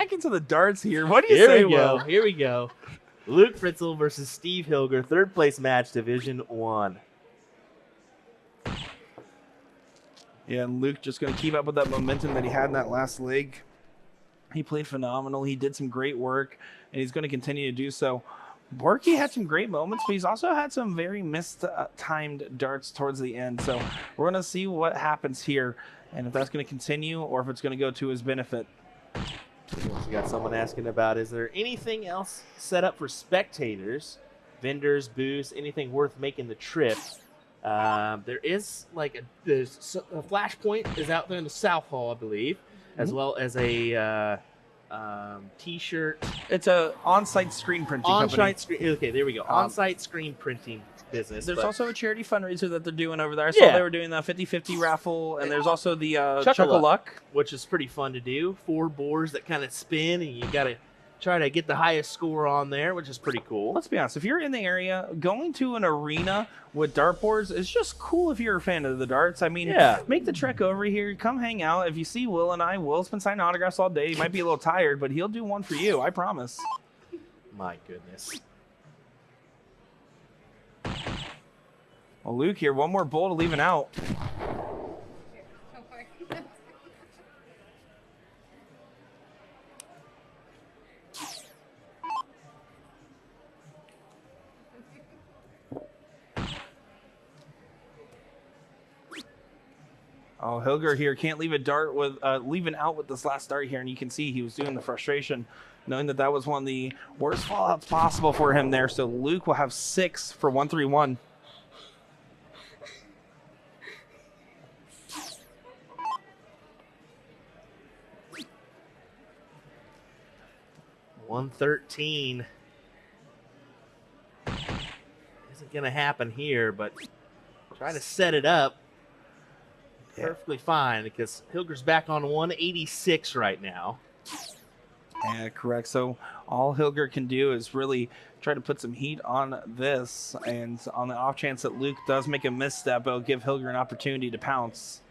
back into the darts here. What do you say, Will? Here we go. Luke Pritzl versus Steve Hilger, third place match, Division 1. Yeah, and Luke just going to keep up with that momentum that he had in that last leg. He played phenomenal. He did some great work, and he's going to continue to do so. Borky had some great moments, but he's also had some very timed darts towards the end. So we're going to see what happens here, and if that's going to continue or if it's going to go to his benefit. We got someone asking about, is there anything else set up for spectators, vendors, booths, anything worth making the trip? There is like a flashpoint is out there in the South Hall, I believe, as well as a T-shirt. It's a on-site screen printing company. Okay, there we go. On-site screen printing business. There's also a charity fundraiser that they're doing over there. I saw they were doing the 50-50 raffle, and there's also the Chuck-a-Luck, which is pretty fun to do. 4 boards that kind of spin, and you got to try to get the highest score on there, which is pretty cool. Let's be honest. If you're in the area, going to an arena with dartboards is just cool if you're a fan of the darts. I mean, make the trek over here. Come hang out. If you see Will and I, Will's been signing autographs all day. He might be a little tired, but he'll do one for you. I promise. My goodness. Well, Luke here, one more bowl to leave it out. Oh, Hilger here can't leave a dart with leaving out with this last dart here, and you can see he was doing the frustration, knowing that that was one of the worst fallouts possible for him there. So Luke will have 6 for 131. $113 isn't going to happen here, but try to set it up. Perfectly fine, because Hilger's back on 186 right now. Yeah, correct. So all Hilger can do is really try to put some heat on this, and on the off chance that Luke does make a misstep, it'll give Hilger an opportunity to pounce.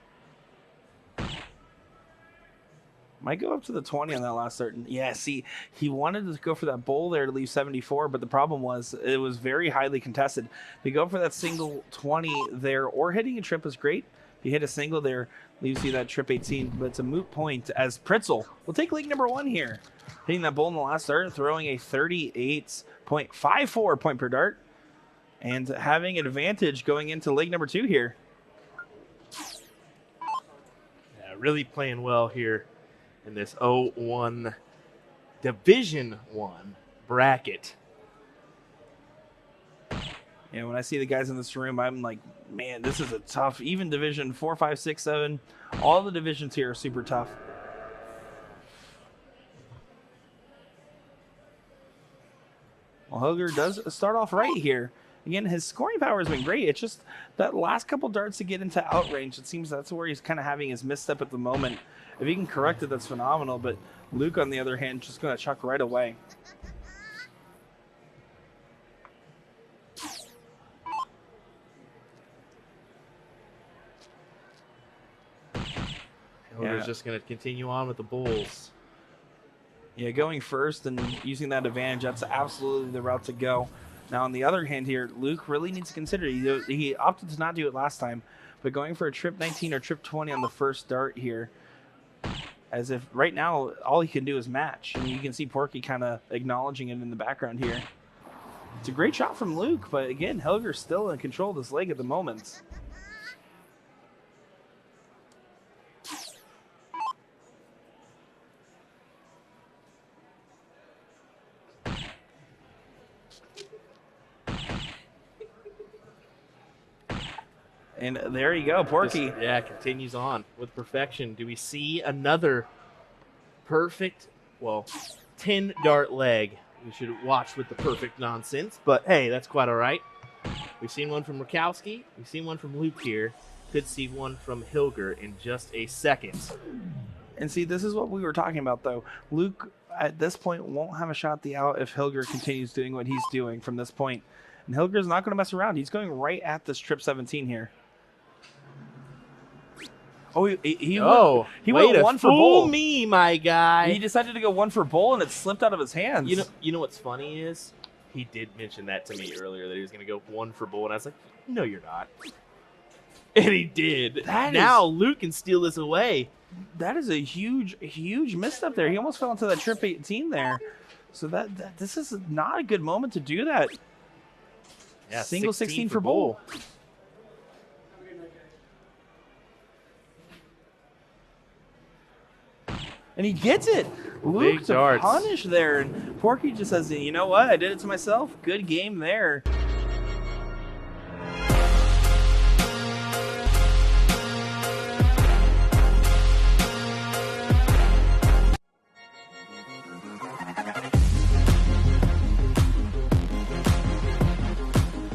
Might go up to the 20 on that last start. Yeah, see, he wanted to go for that bowl there to leave 74, but the problem was it was very highly contested. To go for that single 20 there, or hitting a trip is great. If you hit a single there, leaves you that trip 18, but it's a moot point as Pritzl will take leg number 1 here. Hitting that bowl in the last start, throwing a 38.54 point per dart, and having advantage going into leg number 2 here. Yeah, really playing well here in this 0-1 Division 1 bracket. Yeah, when I see the guys in this room, I'm like, man, this is a tough, even Division 4, 5, 6, 7. All the divisions here are super tough. Well, Hilger does start off right here. Again, his scoring power has been great. It's just that last couple darts to get into outrange, it seems that's where he's kind of having his misstep at the moment. If he can correct it, that's phenomenal. But Luke, on the other hand, just going to chuck right away. Hilger's just going to continue on with the bowls. Yeah, going first and using that advantage, that's absolutely the route to go. Now, on the other hand here, Luke really needs to consider, he opted to not do it last time, but going for a trip 19 or trip 20 on the first dart here, as if right now all he can do is match. And you can see Porky kind of acknowledging it in the background here. It's a great shot from Luke, but again, Hilger's still in control of this leg at the moment. And there you go, Porky. Continues on with perfection. Do we see another perfect, 10 dart leg? We should watch with the perfect nonsense, but hey, that's quite all right. We've seen one from Rakowski. We've seen one from Luke here. Could see one from Hilger in just a second. And see, this is what we were talking about, though. Luke, at this point, won't have a shot at the out if Hilger continues doing what he's doing from this point. And Hilger's not going to mess around. He's going right at this trip 17 here. Oh, he Oh, went way to one for fool bull. me, my guy. He decided to go one for bull, and it slipped out of his hands. You know what's funny is he did mention that to me earlier that he was going to go one for bull, and I was like, no, you're not. And he did. Now Luke can steal this away. That is a huge misstep there. He almost fell into that trip 18 there. So this is not a good moment to do that. Yeah, Single 16 for bull. And he gets it. Luke to punish there. And Porky just says, you know what? I did it to myself. Good game there.